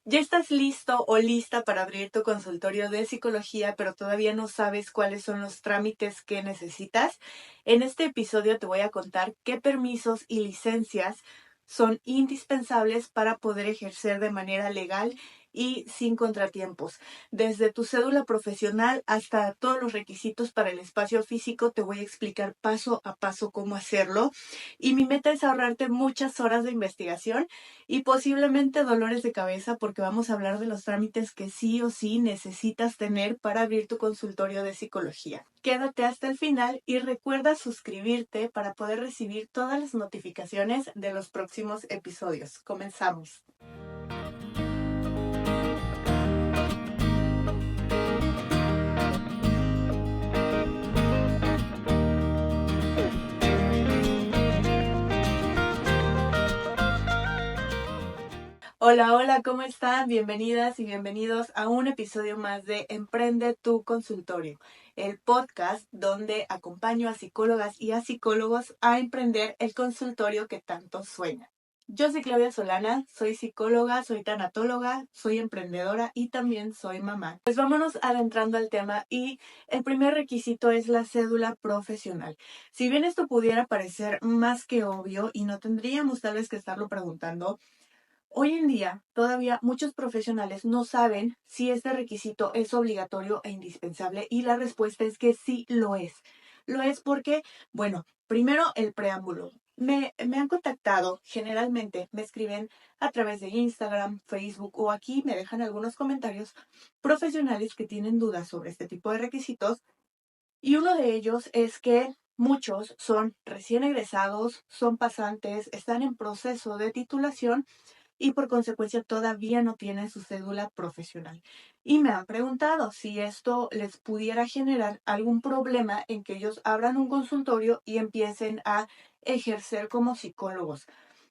¿Ya estás listo o lista para abrir tu consultorio de psicología, pero todavía no sabes cuáles son los trámites que necesitas? En este episodio te voy a contar qué permisos y licencias son indispensables para poder ejercer de manera legal y sin contratiempos. Desde tu cédula profesional hasta todos los requisitos para el espacio físico, te voy a explicar paso a paso cómo hacerlo. Y mi meta es ahorrarte muchas horas de investigación y posiblemente dolores de cabeza, porque vamos a hablar de los trámites que sí o sí necesitas tener para abrir tu consultorio de psicología. Quédate hasta el final y recuerda suscribirte para poder recibir todas las notificaciones de los próximos episodios. Comenzamos. Hola, hola, ¿cómo están? Bienvenidas y bienvenidos a un episodio más de Emprende tu consultorio, el podcast donde acompaño a psicólogas y a psicólogos a emprender el consultorio que tanto sueñan. Yo soy Claudia Solana, soy psicóloga, soy tanatóloga, soy emprendedora y también soy mamá. Pues vámonos adentrando al tema y el primer requisito es la cédula profesional. Si bien esto pudiera parecer más que obvio y no tendríamos tal vez que estarlo preguntando, hoy en día, todavía muchos profesionales no saben si este requisito es obligatorio e indispensable, y la respuesta es que sí lo es. Lo es porque, bueno, primero el preámbulo. Me han contactado, generalmente me escriben a través de Instagram, Facebook o aquí me dejan algunos comentarios profesionales que tienen dudas sobre este tipo de requisitos, y uno de ellos es que muchos son recién egresados, son pasantes, están en proceso de titulación y por consecuencia todavía no tienen su cédula profesional. Y me han preguntado si esto les pudiera generar algún problema en que ellos abran un consultorio y empiecen a ejercer como psicólogos.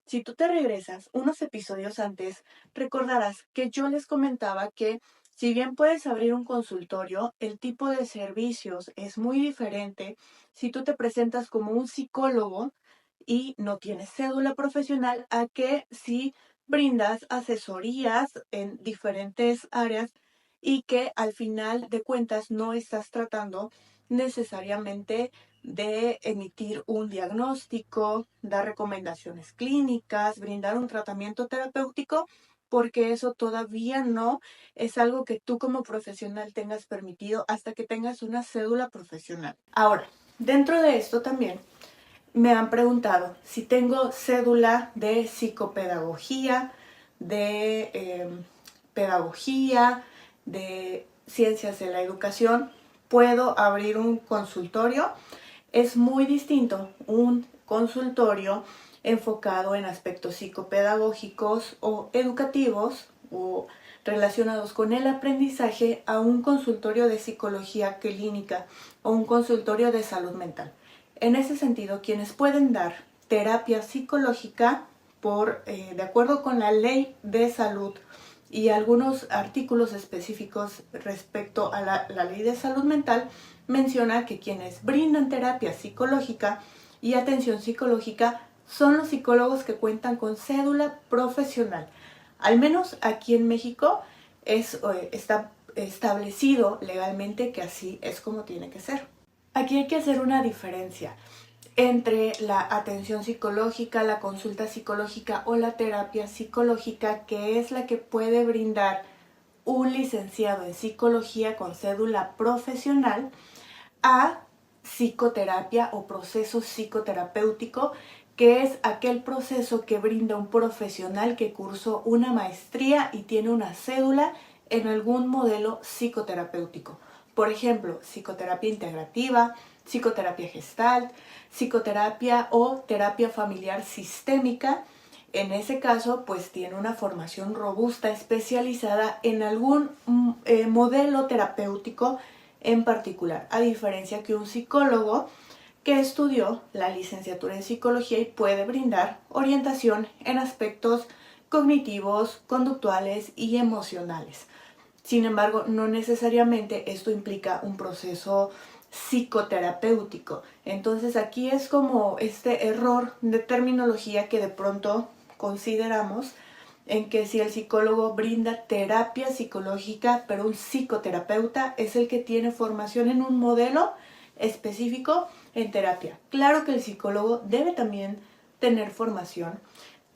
Si tú te regresas unos episodios antes, recordarás que yo les comentaba que si bien puedes abrir un consultorio, el tipo de servicios es muy diferente si tú te presentas como un psicólogo y no tienes cédula profesional, a que si brindas asesorías en diferentes áreas y que al final de cuentas no estás tratando necesariamente de emitir un diagnóstico, dar recomendaciones clínicas, brindar un tratamiento terapéutico, porque eso todavía no es algo que tú como profesional tengas permitido hasta que tengas una cédula profesional. Ahora, dentro de esto también me han preguntado si tengo cédula de psicopedagogía, de pedagogía, de ciencias de la educación. ¿Puedo abrir un consultorio? Es muy distinto un consultorio enfocado en aspectos psicopedagógicos o educativos o relacionados con el aprendizaje a un consultorio de psicología clínica o un consultorio de salud mental. En ese sentido, quienes pueden dar terapia psicológica de acuerdo con la ley de salud y algunos artículos específicos respecto a la ley de salud mental, menciona que quienes brindan terapia psicológica y atención psicológica son los psicólogos que cuentan con cédula profesional. Al menos aquí en México está establecido legalmente que así es como tiene que ser. Aquí hay que hacer una diferencia entre la atención psicológica, la consulta psicológica o la terapia psicológica, que es la que puede brindar un licenciado en psicología con cédula profesional, a psicoterapia o proceso psicoterapéutico, que es aquel proceso que brinda un profesional que cursó una maestría y tiene una cédula en algún modelo psicoterapéutico. Por ejemplo, psicoterapia integrativa, psicoterapia gestalt, psicoterapia o terapia familiar sistémica. En ese caso, pues tiene una formación robusta especializada en algún modelo terapéutico en particular, a diferencia que un psicólogo que estudió la licenciatura en psicología y puede brindar orientación en aspectos cognitivos, conductuales y emocionales. Sin embargo, no necesariamente esto implica un proceso psicoterapéutico. Entonces aquí es como este error de terminología que de pronto consideramos en que si el psicólogo brinda terapia psicológica, pero un psicoterapeuta es el que tiene formación en un modelo específico en terapia. Claro que el psicólogo debe también tener formación.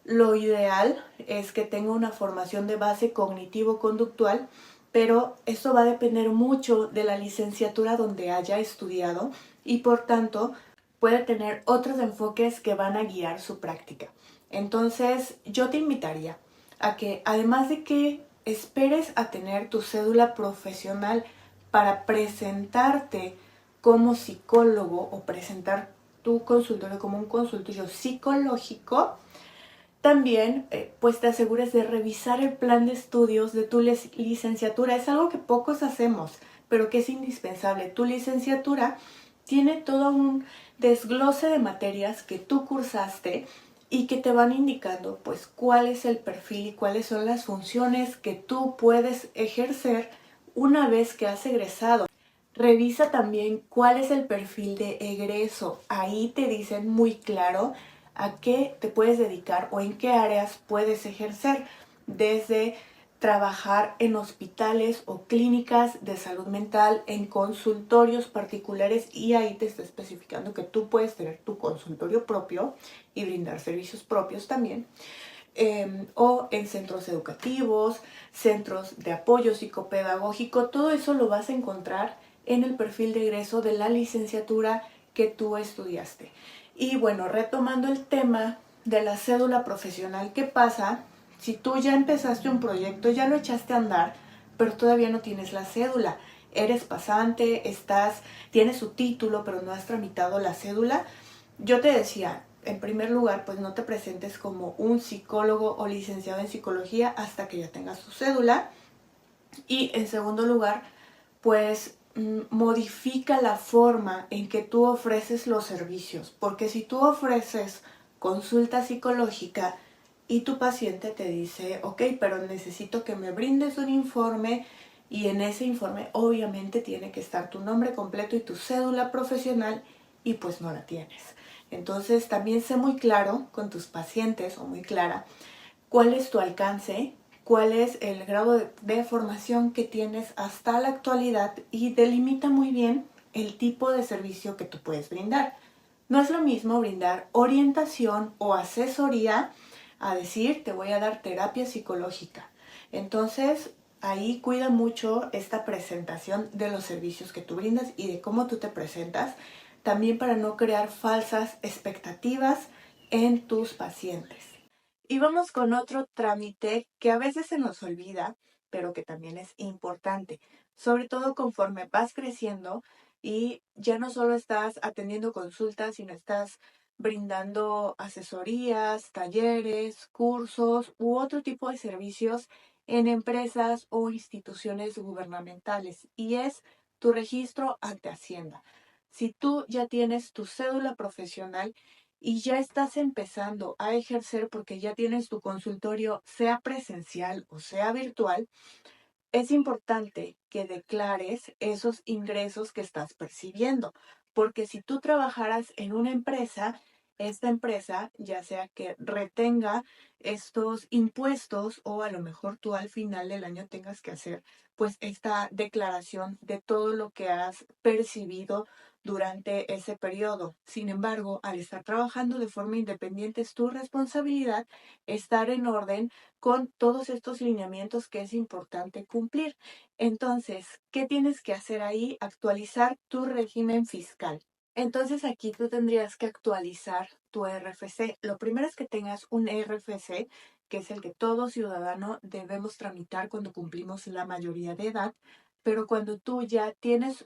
Lo ideal es que tenga una formación de base cognitivo-conductual, pero eso va a depender mucho de la licenciatura donde haya estudiado y por tanto puede tener otros enfoques que van a guiar su práctica. Entonces yo te invitaría a que además de que esperes a tener tu cédula profesional para presentarte como psicólogo o presentar tu consultorio como un consultorio psicológico, también pues te asegures de revisar el plan de estudios de tu licenciatura. Es algo que pocos hacemos, pero que es indispensable. Tu licenciatura tiene todo un desglose de materias que tú cursaste y que te van indicando pues cuál es el perfil y cuáles son las funciones que tú puedes ejercer una vez que has egresado. Revisa también cuál es el perfil de egreso. Ahí te dicen muy claro a qué te puedes dedicar o en qué áreas puedes ejercer, desde trabajar en hospitales o clínicas de salud mental, en consultorios particulares, y ahí te está especificando que tú puedes tener tu consultorio propio y brindar servicios propios también, o en centros educativos, centros de apoyo psicopedagógico. Todo eso lo vas a encontrar en el perfil de egreso de la licenciatura que tú estudiaste. Y bueno, retomando el tema de la cédula profesional, ¿qué pasa si tú ya empezaste un proyecto, ya lo echaste a andar, pero todavía no tienes la cédula? Eres pasante, tienes su título, pero no has tramitado la cédula. Yo te decía, en primer lugar, pues no te presentes como un psicólogo o licenciado en psicología hasta que ya tengas tu cédula. Y en segundo lugar, pues modifica la forma en que tú ofreces los servicios, porque si tú ofreces consulta psicológica y tu paciente te dice, ok, pero necesito que me brindes un informe, y en ese informe obviamente tiene que estar tu nombre completo y tu cédula profesional, y pues no la tienes. Entonces también sé muy claro con tus pacientes, o muy clara, cuál es tu alcance, cuál es el grado de formación que tienes hasta la actualidad, y delimita muy bien el tipo de servicio que tú puedes brindar. No es lo mismo brindar orientación o asesoría a decir te voy a dar terapia psicológica. Entonces ahí cuida mucho esta presentación de los servicios que tú brindas y de cómo tú te presentas, también para no crear falsas expectativas en tus pacientes. Y vamos con otro trámite que a veces se nos olvida, pero que también es importante, sobre todo conforme vas creciendo y ya no solo estás atendiendo consultas, sino estás brindando asesorías, talleres, cursos u otro tipo de servicios en empresas o instituciones gubernamentales, y es tu registro ante Hacienda. Si tú ya tienes tu cédula profesional y ya estás empezando a ejercer porque ya tienes tu consultorio, sea presencial o sea virtual, es importante que declares esos ingresos que estás percibiendo, porque si tú trabajaras en una empresa, esta empresa ya sea que retenga estos impuestos, o a lo mejor tú al final del año tengas que hacer pues esta declaración de todo lo que has percibido durante ese periodo. Sin embargo, al estar trabajando de forma independiente, es tu responsabilidad estar en orden con todos estos lineamientos que es importante cumplir. Entonces, ¿qué tienes que hacer ahí? Actualizar tu régimen fiscal. Entonces aquí tú tendrías que actualizar tu RFC. Lo primero es que tengas un RFC, que es el que todo ciudadano debemos tramitar cuando cumplimos la mayoría de edad, pero cuando tú ya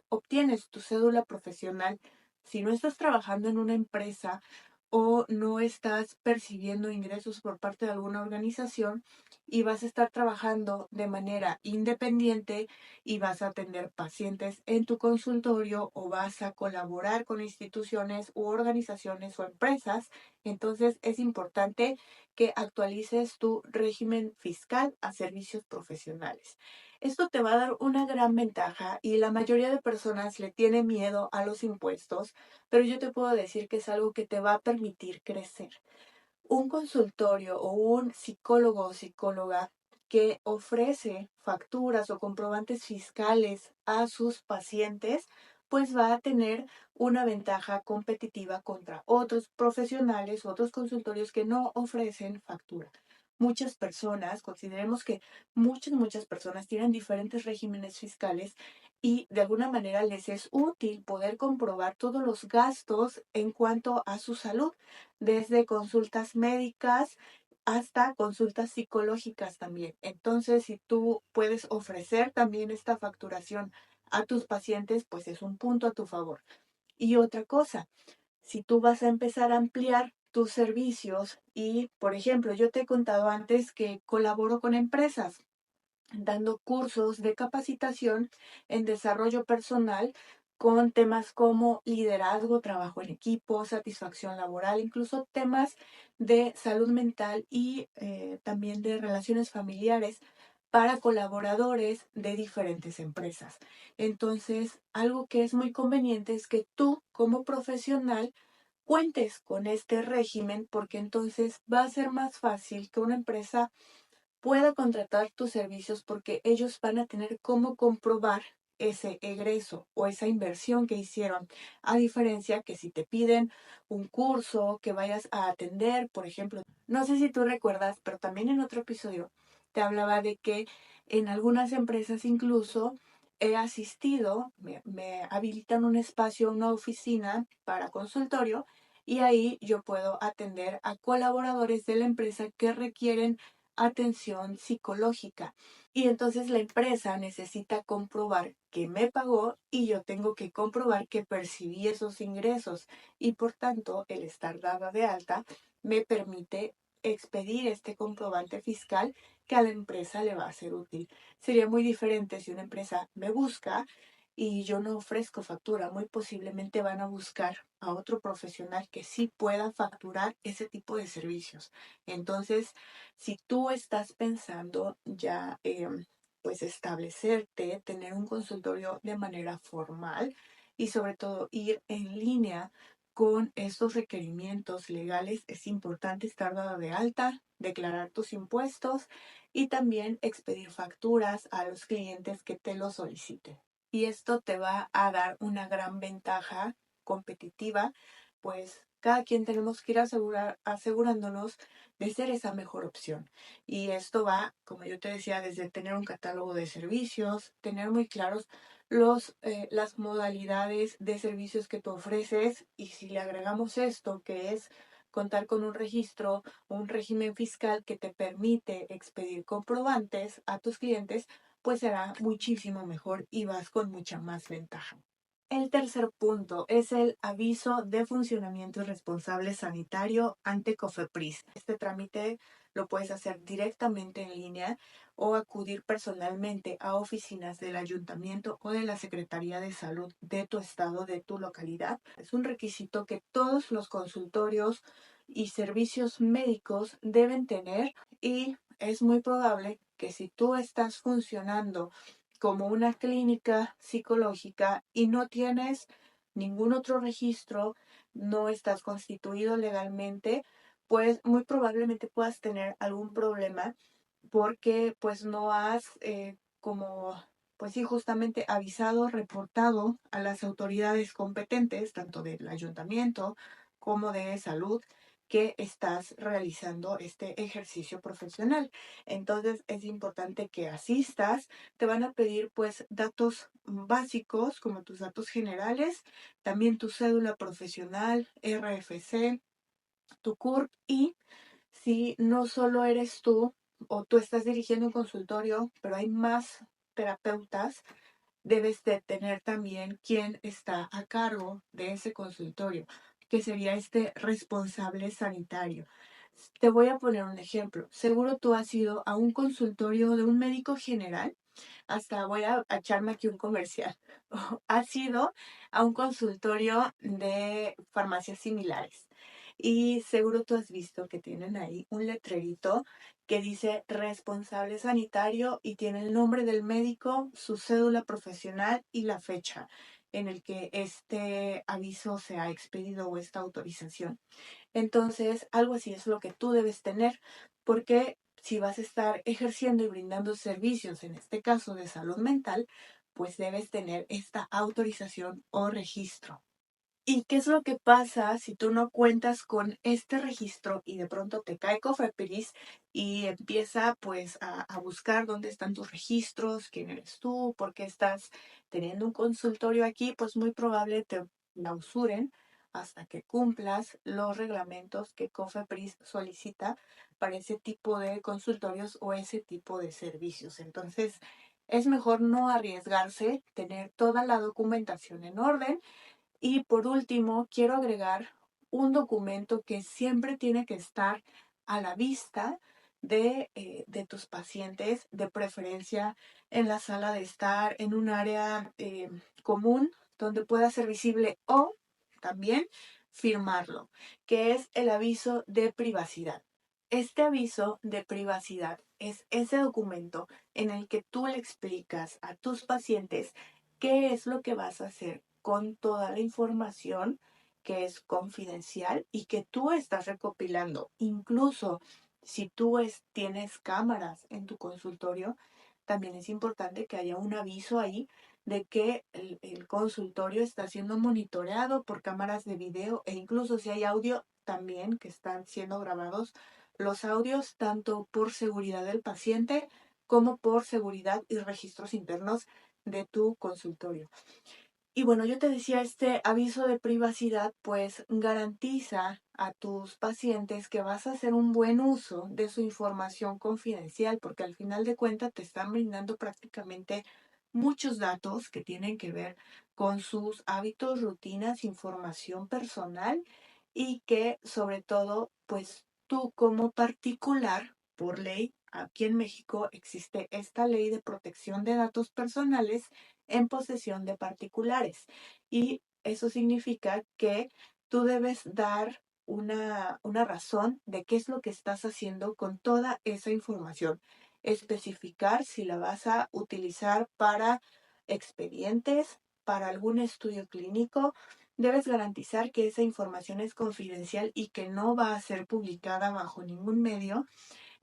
obtienes tu cédula profesional, si no estás trabajando en una empresa o no estás percibiendo ingresos por parte de alguna organización y vas a estar trabajando de manera independiente y vas a atender pacientes en tu consultorio o vas a colaborar con instituciones u organizaciones o empresas, entonces es importante que actualices tu régimen fiscal a servicios profesionales. Esto te va a dar una gran ventaja, y la mayoría de personas le tiene miedo a los impuestos, pero yo te puedo decir que es algo que te va a permitir crecer. un consultorio o un psicólogo o psicóloga que ofrece facturas o comprobantes fiscales a sus pacientes, pues va a tener una ventaja competitiva contra otros profesionales, otros consultorios que no ofrecen factura. Muchas personas, consideremos que muchas personas tienen diferentes regímenes fiscales y de alguna manera les es útil poder comprobar todos los gastos en cuanto a su salud, desde consultas médicas hasta consultas psicológicas también. Entonces, si tú puedes ofrecer también esta facturación a tus pacientes, pues es un punto a tu favor. Y otra cosa, si tú vas a empezar a ampliar tus servicios y, por ejemplo, yo te he contado antes que colaboro con empresas dando cursos de capacitación en desarrollo personal con temas como liderazgo, trabajo en equipo, satisfacción laboral, incluso temas de salud mental y también de relaciones familiares para colaboradores de diferentes empresas. Entonces, algo que es muy conveniente es que tú como profesional cuentes con este régimen porque entonces va a ser más fácil que una empresa pueda contratar tus servicios porque ellos van a tener cómo comprobar ese egreso o esa inversión que hicieron, a diferencia que si te piden un curso que vayas a atender, por ejemplo, no sé si tú recuerdas, pero también en otro episodio te hablaba de que en algunas empresas incluso he asistido, me habilitan un espacio, una oficina para consultorio y ahí yo puedo atender a colaboradores de la empresa que requieren atención psicológica. Y entonces la empresa necesita comprobar que me pagó y yo tengo que comprobar que percibí esos ingresos. Y por tanto, el estar dada de alta me permite expedir este comprobante fiscal que a la empresa le va a ser útil. Sería muy diferente si una empresa me busca y yo no ofrezco factura. Muy posiblemente van a buscar a otro profesional que sí pueda facturar ese tipo de servicios. Entonces, si tú estás pensando ya pues establecerte, tener un consultorio de manera formal y sobre todo ir en línea con estos requerimientos legales, es importante estar dada de alta, declarar tus impuestos y también expedir facturas a los clientes que te lo soliciten. Y esto te va a dar una gran ventaja competitiva, pues cada quien tenemos que ir asegurándonos de ser esa mejor opción. Y esto va, como yo te decía, desde tener un catálogo de servicios, tener muy claros las modalidades de servicios que tú ofreces y si le agregamos esto, que es contar con un registro, un régimen fiscal que te permite expedir comprobantes a tus clientes, pues será muchísimo mejor y vas con mucha más ventaja. El tercer punto es el aviso de funcionamiento responsable sanitario ante COFEPRIS. Este trámite lo puedes hacer directamente en línea o acudir personalmente a oficinas del ayuntamiento o de la Secretaría de Salud de tu estado, de tu localidad. Es un requisito que todos los consultorios y servicios médicos deben tener y es muy probable que si tú estás funcionando como una clínica psicológica y no tienes ningún otro registro, no estás constituido legalmente, pues muy probablemente puedas tener algún problema porque pues no has como, pues sí, justamente avisado, reportado a las autoridades competentes, tanto del ayuntamiento como de salud, que estás realizando este ejercicio profesional. Entonces es importante que asistas. Te van a pedir pues datos básicos como tus datos generales, también tu cédula profesional, RFC, tu CURP y si no solo eres tú o tú estás dirigiendo un consultorio, pero hay más terapeutas, debes de tener también quién está a cargo de ese consultorio, que sería este responsable sanitario. Te voy a poner un ejemplo. Seguro tú has ido a un consultorio de un médico general, hasta voy a echarme aquí un comercial. Has ido a un consultorio de farmacias similares y seguro tú has visto que tienen ahí un letrerito que dice responsable sanitario y tiene el nombre del médico, su cédula profesional y la fecha. en el que este aviso se ha expedido o esta autorización. Entonces, algo así es lo que tú debes tener, porque si vas a estar ejerciendo y brindando servicios, en este caso de salud mental, pues debes tener esta autorización o registro. ¿Y qué es lo que pasa si tú no cuentas con este registro y de pronto te cae Cofepris y empieza pues a buscar dónde están tus registros, quién eres tú, por qué estás teniendo un consultorio aquí? Pues muy probable te clausuren hasta que cumplas los reglamentos que Cofepris solicita para ese tipo de consultorios o ese tipo de servicios. Entonces, es mejor no arriesgarse, tener toda la documentación en orden. Y por último, quiero agregar un documento que siempre tiene que estar a la vista de tus pacientes, de preferencia en la sala de estar, en un área común donde pueda ser visible, o también firmarlo, que es el aviso de privacidad. Este aviso de privacidad es ese documento en el que tú le explicas a tus pacientes qué es lo que vas a hacer con toda la información que es confidencial y que tú estás recopilando. Incluso si tú tienes cámaras en tu consultorio, también es importante que haya un aviso ahí de que el consultorio está siendo monitoreado por cámaras de video, e incluso si hay audio también que están siendo grabados, los audios tanto por seguridad del paciente como por seguridad y registros internos de tu consultorio. Y bueno, yo te decía, este aviso de privacidad pues garantiza a tus pacientes que vas a hacer un buen uso de su información confidencial, porque al final de cuentas te están brindando prácticamente muchos datos que tienen que ver con sus hábitos, rutinas, información personal, y que sobre todo pues tú como particular, por ley, aquí en México existe esta ley de protección de datos personales en posesión de particulares. Y eso significa que tú debes dar una razón de qué es lo que estás haciendo con toda esa información. Especificar si la vas a utilizar para expedientes, para algún estudio clínico. Debes garantizar que esa información es confidencial y que no va a ser publicada bajo ningún medio.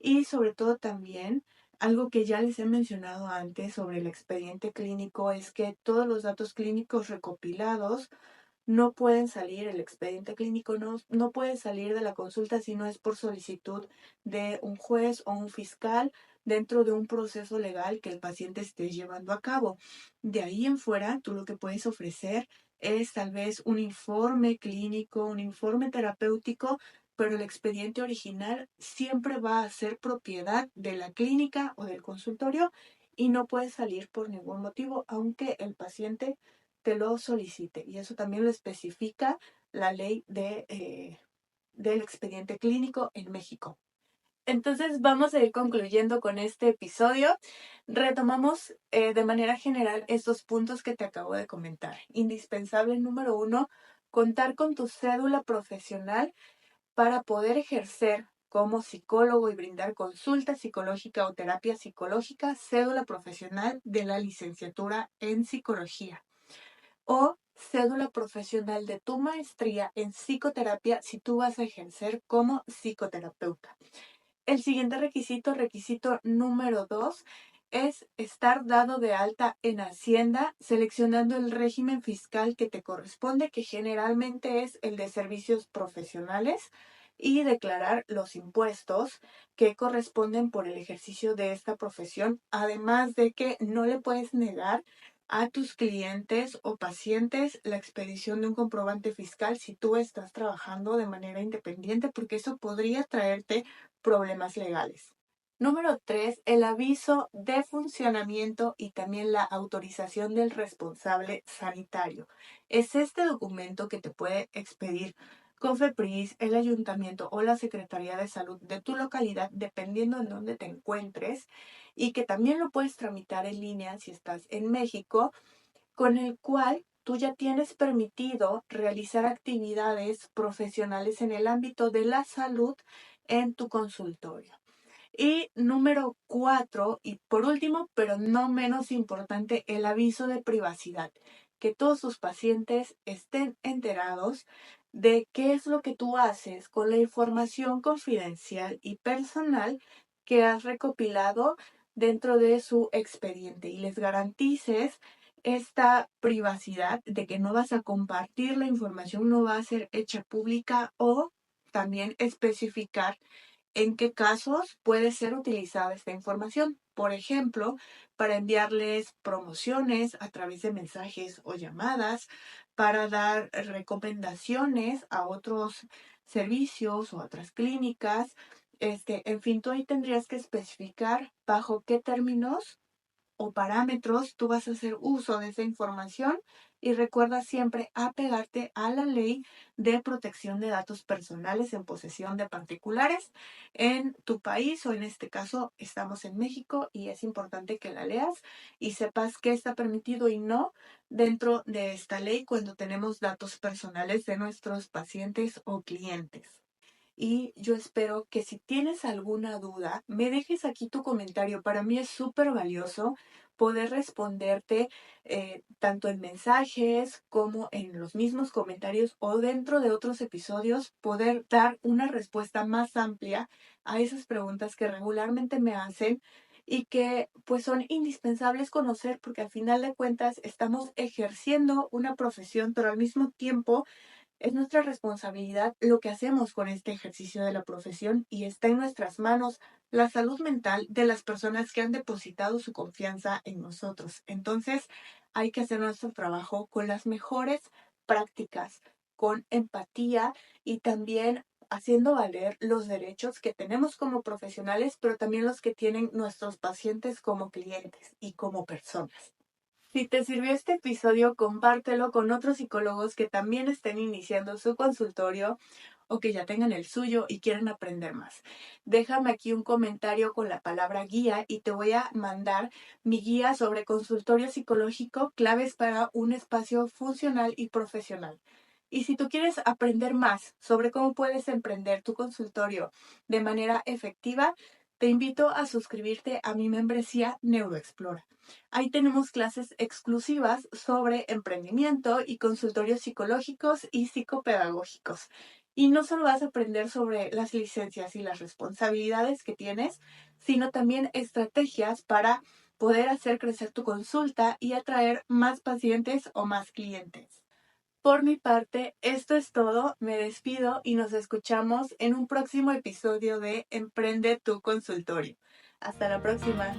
Y sobre todo también, algo que ya les he mencionado antes sobre el expediente clínico, es que todos los datos clínicos recopilados no pueden salir, el expediente clínico no puede salir de la consulta si no es por solicitud de un juez o un fiscal dentro de un proceso legal que el paciente esté llevando a cabo. De ahí en fuera, tú lo que puedes ofrecer es tal vez un informe clínico, un informe terapéutico, pero el expediente original siempre va a ser propiedad de la clínica o del consultorio y no puede salir por ningún motivo, aunque el paciente te lo solicite. Y eso también lo especifica la ley del expediente clínico en México. Entonces vamos a ir concluyendo con este episodio. Retomamos de manera general estos puntos que te acabo de comentar. Indispensable número 1, contar con tu cédula profesional para poder ejercer como psicólogo y brindar consulta psicológica o terapia psicológica, cédula profesional de la licenciatura en psicología o cédula profesional de tu maestría en psicoterapia si tú vas a ejercer como psicoterapeuta. El siguiente requisito, requisito número 2, es estar dado de alta en Hacienda, seleccionando el régimen fiscal que te corresponde, que generalmente es el de servicios profesionales, y declarar los impuestos que corresponden por el ejercicio de esta profesión, además de que no le puedes negar a tus clientes o pacientes la expedición de un comprobante fiscal si tú estás trabajando de manera independiente, porque eso podría traerte problemas legales. Número 3, el aviso de funcionamiento y también la autorización del responsable sanitario. Es este documento que te puede expedir Cofepris, el ayuntamiento o la Secretaría de Salud de tu localidad, dependiendo en dónde te encuentres, y que también lo puedes tramitar en línea si estás en México, con el cual tú ya tienes permitido realizar actividades profesionales en el ámbito de la salud en tu consultorio. Y número 4, y por último, pero no menos importante, el aviso de privacidad, que todos tus pacientes estén enterados de qué es lo que tú haces con la información confidencial y personal que has recopilado dentro de su expediente y les garantices esta privacidad de que no vas a compartir la información, no va a ser hecha pública o también especificar en qué casos puede ser utilizada esta información. Por ejemplo, para enviarles promociones a través de mensajes o llamadas, para dar recomendaciones a otros servicios o a otras clínicas. En fin, tú ahí tendrías que especificar bajo qué términos o parámetros tú vas a hacer uso de esa información y recuerda siempre apegarte a la ley de protección de datos personales en posesión de particulares en tu país o en este caso estamos en México y es importante que la leas y sepas qué está permitido y no dentro de esta ley cuando tenemos datos personales de nuestros pacientes o clientes. Y yo espero que si tienes alguna duda, me dejes aquí tu comentario. Para mí es súper valioso poder responderte tanto en mensajes como en los mismos comentarios o dentro de otros episodios, poder dar una respuesta más amplia a esas preguntas que regularmente me hacen y que pues son indispensables conocer porque al final de cuentas estamos ejerciendo una profesión, pero al mismo tiempo es nuestra responsabilidad lo que hacemos con este ejercicio de la profesión y está en nuestras manos la salud mental de las personas que han depositado su confianza en nosotros. Entonces, hay que hacer nuestro trabajo con las mejores prácticas, con empatía y también haciendo valer los derechos que tenemos como profesionales, pero también los que tienen nuestros pacientes como clientes y como personas. Si te sirvió este episodio, compártelo con otros psicólogos que también estén iniciando su consultorio o que ya tengan el suyo y quieran aprender más. Déjame aquí un comentario con la palabra guía y te voy a mandar mi guía sobre consultorio psicológico, claves para un espacio funcional y profesional. Y si tú quieres aprender más sobre cómo puedes emprender tu consultorio de manera efectiva, te invito a suscribirte a mi membresía Neuroexplora. Ahí tenemos clases exclusivas sobre emprendimiento y consultorios psicológicos y psicopedagógicos. Y no solo vas a aprender sobre las licencias y las responsabilidades que tienes, sino también estrategias para poder hacer crecer tu consulta y atraer más pacientes o más clientes. Por mi parte, esto es todo. Me despido y nos escuchamos en un próximo episodio de Emprende tu consultorio. Hasta la próxima.